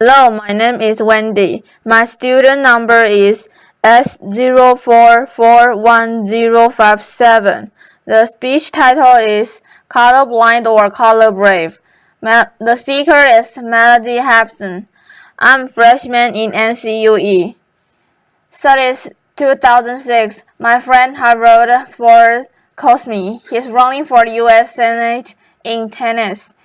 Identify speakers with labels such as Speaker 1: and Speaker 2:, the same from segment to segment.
Speaker 1: Hello, my name is Wendy. My student number is S04411057. The speech title is Colorblind or Color Brave. The speaker is Mellody Hobson. I'm a freshman in NCUE. Studies 2006. My friend Harold Ford calls me. He's running for the U.S. Senate in Tennessee.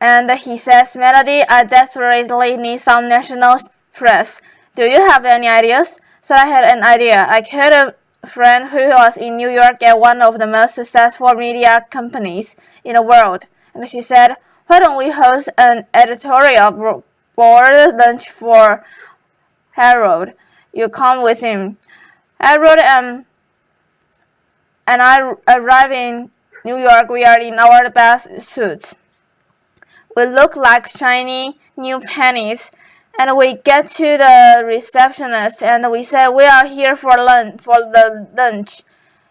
Speaker 1: And he says, Mellody, I desperately need some national press. Do you have any ideas? So I had an idea. I had a friend who was in New York at one of the most successful media companies in the world. And she said, why don't we host an editorial board lunch for Harold? You come with him. Harold and I arrive in New York. We are in our best suits. We look like shiny new pennies, and we get to the receptionist and we say we are here for the lunch.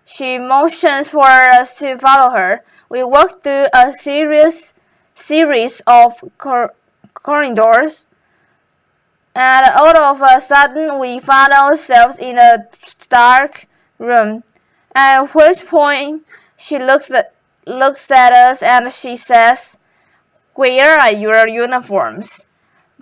Speaker 1: She motions for us to follow her. We walk through a series of corridors, and all of a sudden we find ourselves in a dark room. At which point she looks at us and she says, where are your uniforms?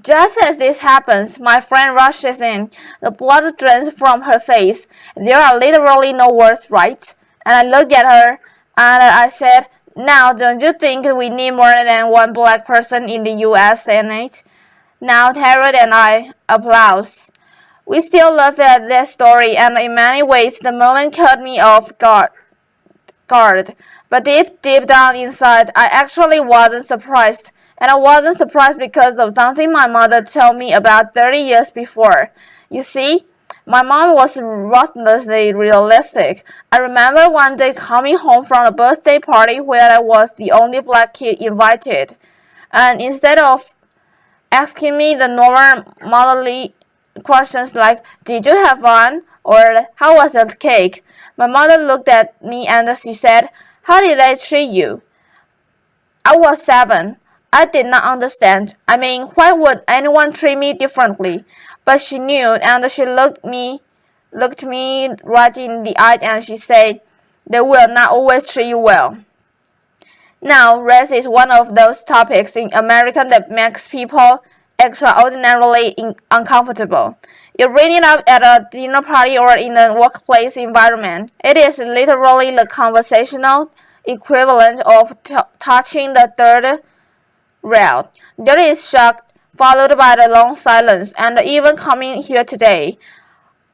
Speaker 1: Just as this happens, my friend rushes in. The blood drains from her face. There are literally no words, right? And I look at her and I said, now, don't you think we need more than one black person in the U.S. Senate? Now, Harold and I applause. We still laugh at that story, and in many ways, the moment caught me off guard. But deep down inside, I actually wasn't surprised. And I wasn't surprised because of something my mother told me about 30 years before. You see, my mom was ruthlessly realistic. I remember one day coming home from a birthday party where I was the only black kid invited. And instead of asking me the normal motherly questions like, did you have fun? Or how was the cake? My mother looked at me and she said, how did they treat you? I was 7. I did not understand. I mean, why would anyone treat me differently? But she knew, and she looked me right in the eye and she said, they will not always treat you well. Now, race is one of those topics in America that makes people extraordinarily uncomfortable. You bring it up at a dinner party or in a workplace environment. It is literally the conversational equivalent of touching the third rail. There is shock, followed by the long silence, and even coming here today.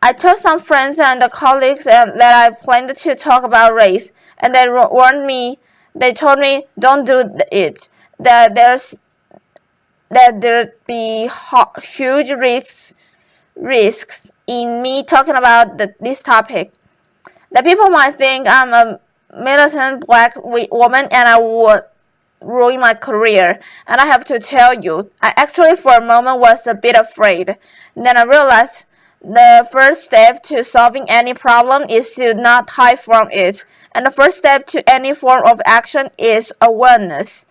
Speaker 1: I told some friends and colleagues that I planned to talk about race, and they warned me. They told me, don't do it. That there'd be huge risks in me talking about this topic. That people might think I'm a militant black woman and I would ruin my career. And I have to tell you, I actually for a moment was a bit afraid. Then I realized the first step to solving any problem is to not hide from it. And the first step to any form of action is awareness.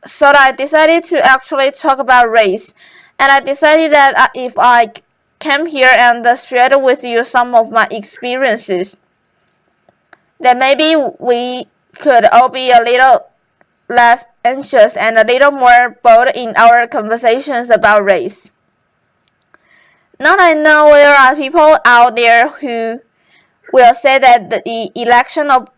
Speaker 1: So I decided to actually talk about race. And I decided that if I came here and shared with you some of my experiences, then maybe we could all be a little less anxious and a little more bold in our conversations about race. Now I know there are people out there who will say that the election of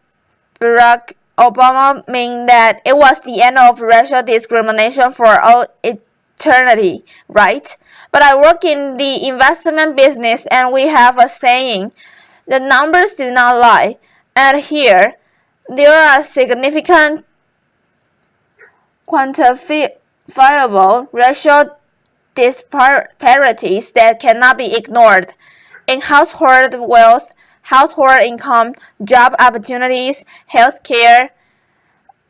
Speaker 1: Barack Obama meant that it was the end of racial discrimination for all eternity, right? But I work in the investment business and we have a saying, the numbers do not lie. And here, there are significant quantifiable racial disparities that cannot be ignored. In household wealth, household income, job opportunities, healthcare.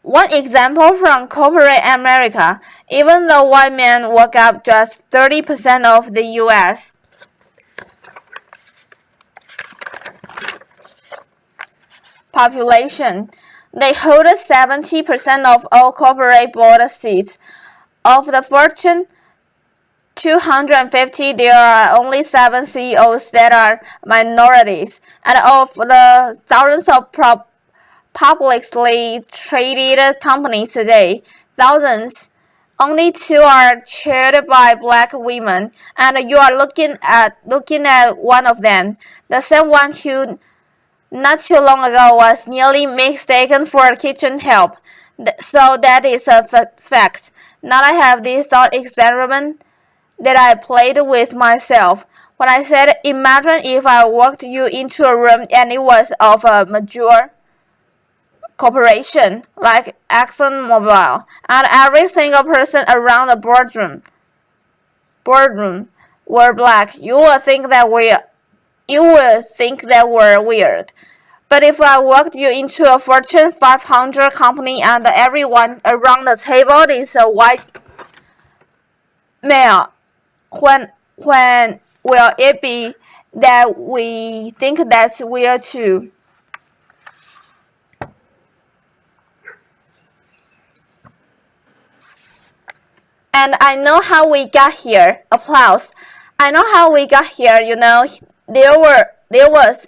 Speaker 1: One example from corporate America, even though white men work up just 30% of the U.S. population, they hold 70% of all corporate board seats. Of the Fortune 250, there are only 7 CEOs that are minorities, and of the thousands of publicly traded companies today, thousands, only 2 are chaired by black women, and you are looking at one of them, the same one who not too long ago was nearly mistaken for kitchen help. So that is a fact. Now I have this thought experiment that I played with myself. When I said, imagine if I walked you into a room and it was of a major corporation like ExxonMobil, and every single person around the boardroom were black, you would think that we're weird. But if I walked you into a Fortune 500 company and everyone around the table is a white male, when will it be that we think that's weird too? And I know how we got here. Applause. I know how we got here, you know. There was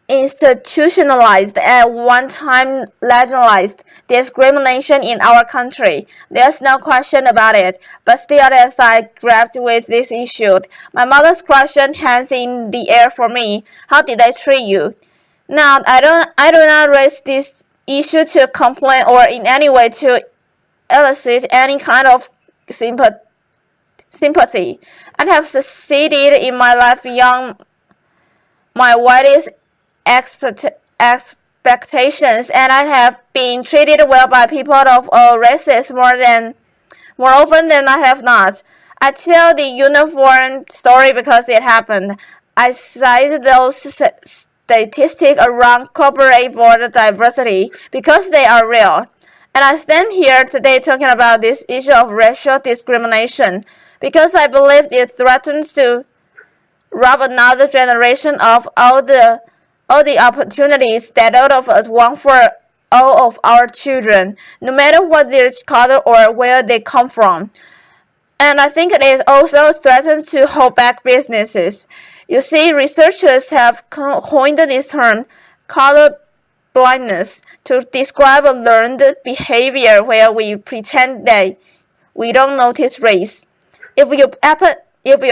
Speaker 1: institutionalized and one-time legalized discrimination in our country. There's no question about it. But still, as I grabbed with this issue, my mother's question hangs in the air for me. How did they treat you? Now, I do not raise this issue to complain or in any way to elicit any kind of sympathy. I have succeeded in my life beyond my widest expectations, and I have been treated well by people of all races more often than I have not. I tell the uniform story because it happened. I cite those statistics around corporate board diversity because they are real. And I stand here today talking about this issue of racial discrimination because I believe it threatens to rob another generation of all the opportunities that all of us want for all of our children, no matter what their color or where they come from. And I think it also threatens to hold back businesses. You see, researchers have coined this term, color blindness, to describe a learned behavior where we pretend that we don't notice race. If you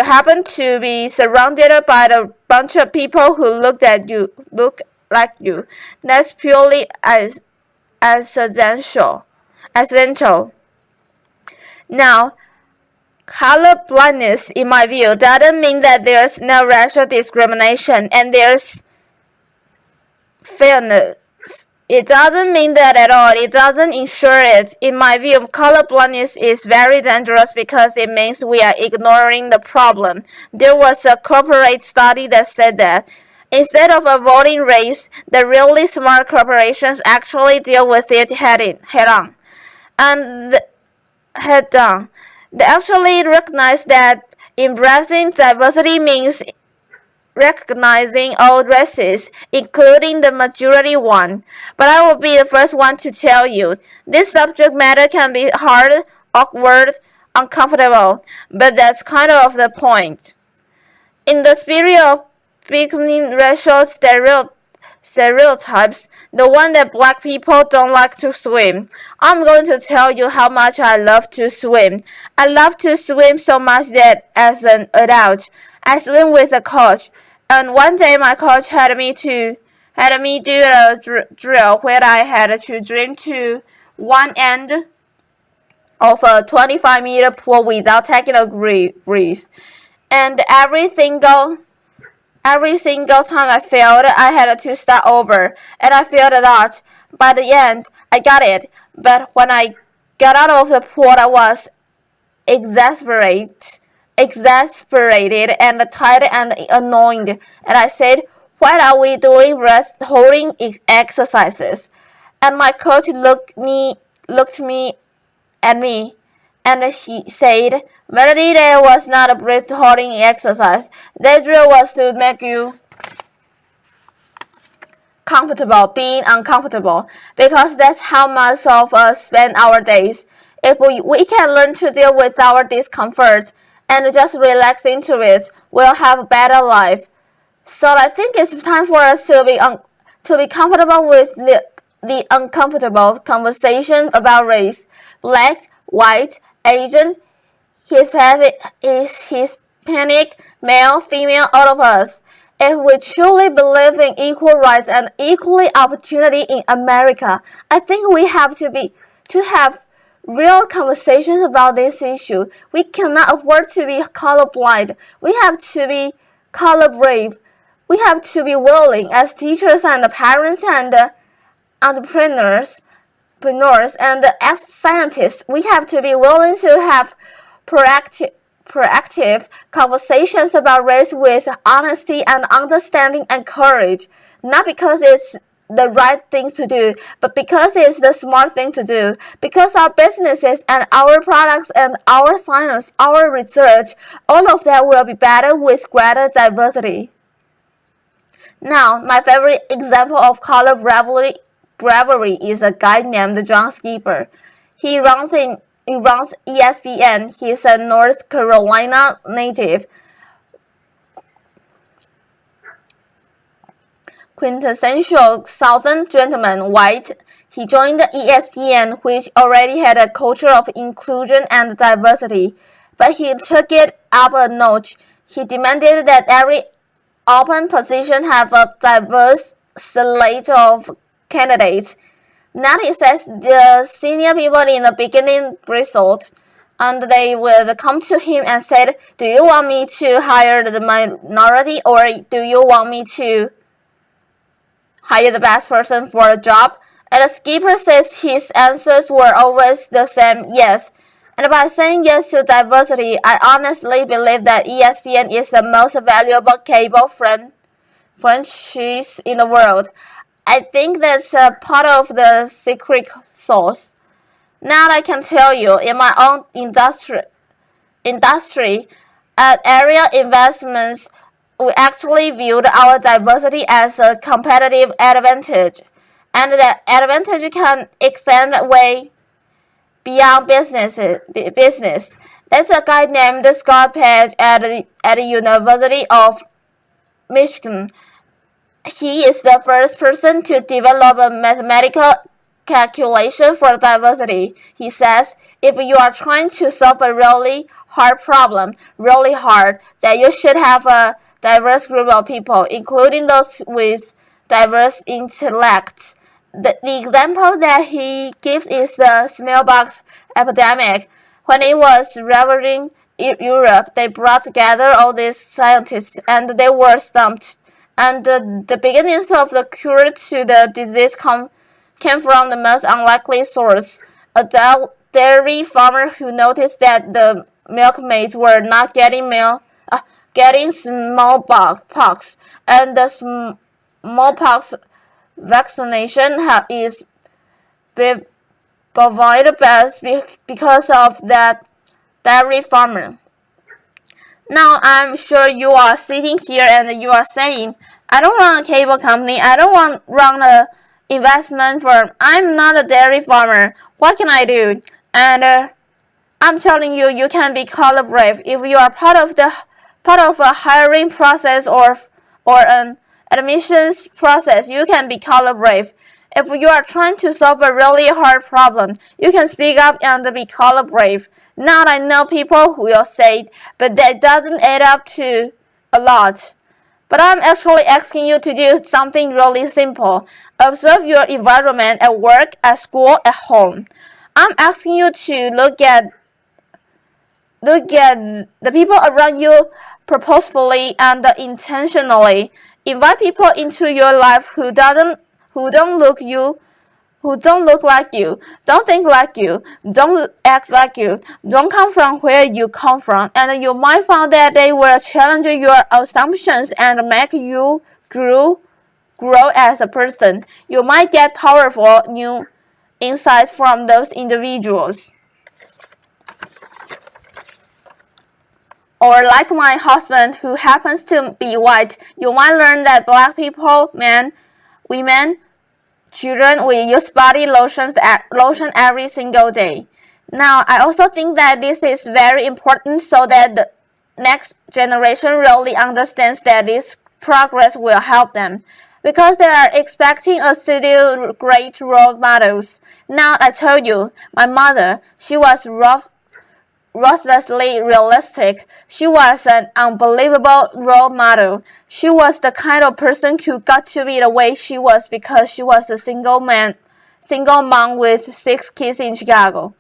Speaker 1: happen to be surrounded by a bunch of people who look like you, that's purely accidental. Now, color blindness, in my view, doesn't mean that there's no racial discrimination and there's fairness. It doesn't mean that at all. It doesn't ensure it. In my view, color blindness is very dangerous because it means we are ignoring the problem. There was a corporate study that said that instead of avoiding race, the really smart corporations actually deal with it head on. They actually recognize that embracing diversity means recognizing all races, including the majority one. But I will be the first one to tell you, this subject matter can be hard, awkward, uncomfortable, but that's kind of the point. In the spirit of becoming racial stereotypes, the one that black people don't like to swim, I'm going to tell you how much I love to swim. I love to swim so much that as an adult, I swim with a coach. And one day my coach had me do a drill where I had to swim to one end of a 25-meter pool without taking a breath. And every single time I failed, I had to start over, and I failed a lot. By the end, I got it. But when I got out of the pool, I was exasperated and tired and annoyed, and I said, "Why are we doing breath holding exercises?" And my coach looked at me, and he said, "Mellody, there was not a breath holding exercise. That drill was to make you comfortable being uncomfortable, because that's how most of us spend our days. If we can learn to deal with our discomfort and just relax into it, we'll have a better life. So I think it's time for us to be comfortable with the uncomfortable conversation about race, black, white, Asian, Hispanic, male, female, all of us. If we truly believe in equal rights and equal opportunity in America, I think we have to have real conversations about this issue. We cannot afford to be colorblind. We have to be color brave. We have to be willing as teachers and parents and entrepreneurs and as scientists. We have to be willing to have proactive conversations about race with honesty and understanding and courage, not because it's the right thing to do, but because it's the smart thing to do, because our businesses and our products and our science, our research, all of that will be better with greater diversity. Now, my favorite example of color bravery is a guy named John Skipper. He runs ESPN. He's a North Carolina native. Quintessential Southern gentleman, white. He joined ESPN, which already had a culture of inclusion and diversity, but he took it up a notch. He demanded that every open position have a diverse slate of candidates. Now he says the senior people in the beginning bristled, and they would come to him and said, "Do you want me to hire the minority, or do you want me to hire the best person for the job?" And the skipper says his answers were always the same, yes. And by saying yes to diversity, I honestly believe that ESPN is the most valuable cable franchise in the world. I think that's a part of the secret sauce. Now I can tell you, in my own industry, at area investments, we actually viewed our diversity as a competitive advantage, and that advantage can extend way beyond business. That's a guy named Scott Page at the University of Michigan. He is the first person to develop a mathematical calculation for diversity. He says, if you are trying to solve a really hard problem, really hard, that you should have a diverse group of people, including those with diverse intellects. The example that he gives is the smallpox epidemic. When it was ravaging Europe, they brought together all these scientists and they were stumped. And the beginnings of the cure to the disease came from the most unlikely source. A dairy farmer who noticed that the milkmaids were not getting smallpox, and the smallpox vaccination is provided best because of that dairy farmer. Now I'm sure you are sitting here and you are saying, I don't run a cable company, I don't want run a investment firm, I'm not a dairy farmer, what can I do? And I'm telling you, you can be color brave. If you are part of a hiring process or an admissions process, you can be color brave. If you are trying to solve a really hard problem, you can speak up and be color brave. Now I know people who will say it, but that doesn't add up to a lot. But I'm actually asking you to do something really simple. Observe your environment at work, at school, at home. I'm asking you to look at the people around you purposefully and intentionally. Invite people into your life who don't look like you, don't think like you, don't act like you, don't come from where you come from, and you might find that they will challenge your assumptions and make you grow as a person. You might get powerful new insights from those individuals. Or like my husband, who happens to be white, you might learn that black people, men, women, children, we use body lotion every single day. Now, I also think that this is very important so that the next generation really understands that this progress will help them because they are expecting us to do great role models. Now, I told you, my mother, she was ruthlessly realistic. She was an unbelievable role model. She was the kind of person who got to be the way she was because she was a single mom with 6 kids in Chicago.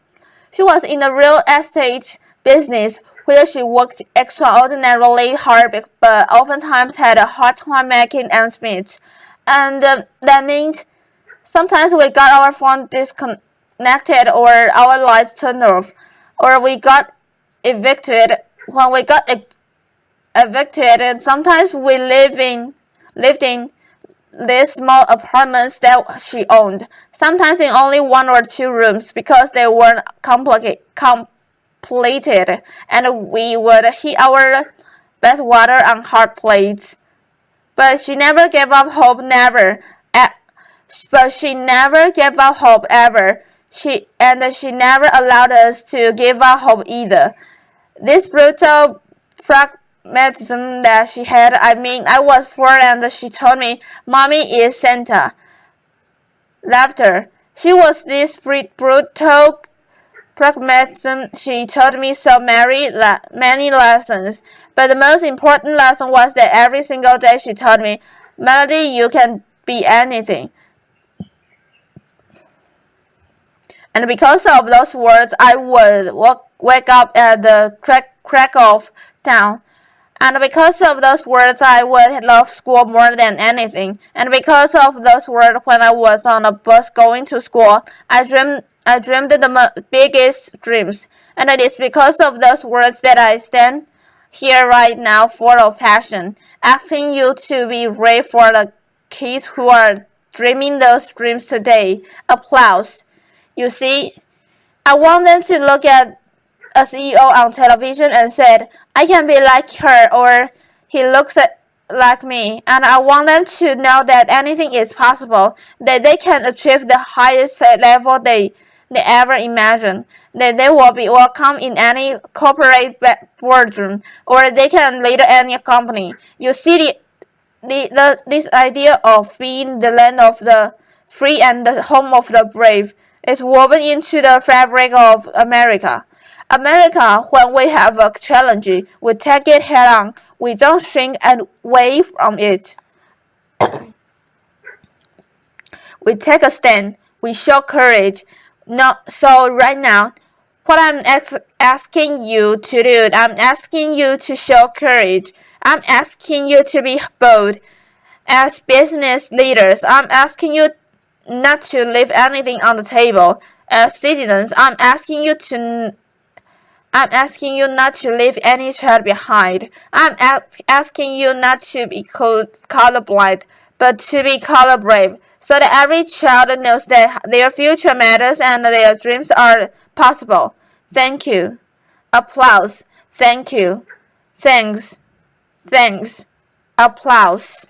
Speaker 1: She was in the real estate business where she worked extraordinarily hard but oftentimes had a hard time making ends meet. And that means sometimes we got our phone disconnected or our lights turned off or we got evicted. When we got evicted, and sometimes we lived in these small apartments that she owned, sometimes in only 1 or 2 rooms because they weren't completed, and we would heat our bath water on hot plates. But she never gave up hope, But she never gave up hope ever. She never allowed us to give up hope either. This brutal pragmatism that she had, I was 4 and she told me, Mommy is Santa. Laughter. She was this brutal pragmatism. She taught me so many lessons. But the most important lesson was that every single day she taught me, Mellody, you can be anything. And because of those words, I would wake up at the crack of dawn. And because of those words, I would love school more than anything. And because of those words, when I was on a bus going to school, I dreamed the biggest dreams. And it is because of those words that I stand here right now full of passion, asking you to be brave for the kids who are dreaming those dreams today. Applause. You see, I want them to look at a CEO on television and said, I can be like her or he looks like me. And I want them to know that anything is possible, that they can achieve the highest level they ever imagined, that they will be welcome in any corporate boardroom or they can lead any company. You see, this idea of being the land of the free and the home of the brave is woven into the fabric of America. America, when we have a challenge, we take it head on. We don't shrink away from it. We take a stand. We show courage. So right now, what I'm asking you to do, I'm asking you to show courage. I'm asking you to be bold. As business leaders, I'm asking you not to leave anything on the table. As citizens, I'm asking you not to leave any child behind. I'm asking you not to be colorblind, but to be color brave, so that every child knows that their future matters and their dreams are possible. Thank you. Applause. Thank you. Thanks. Applause.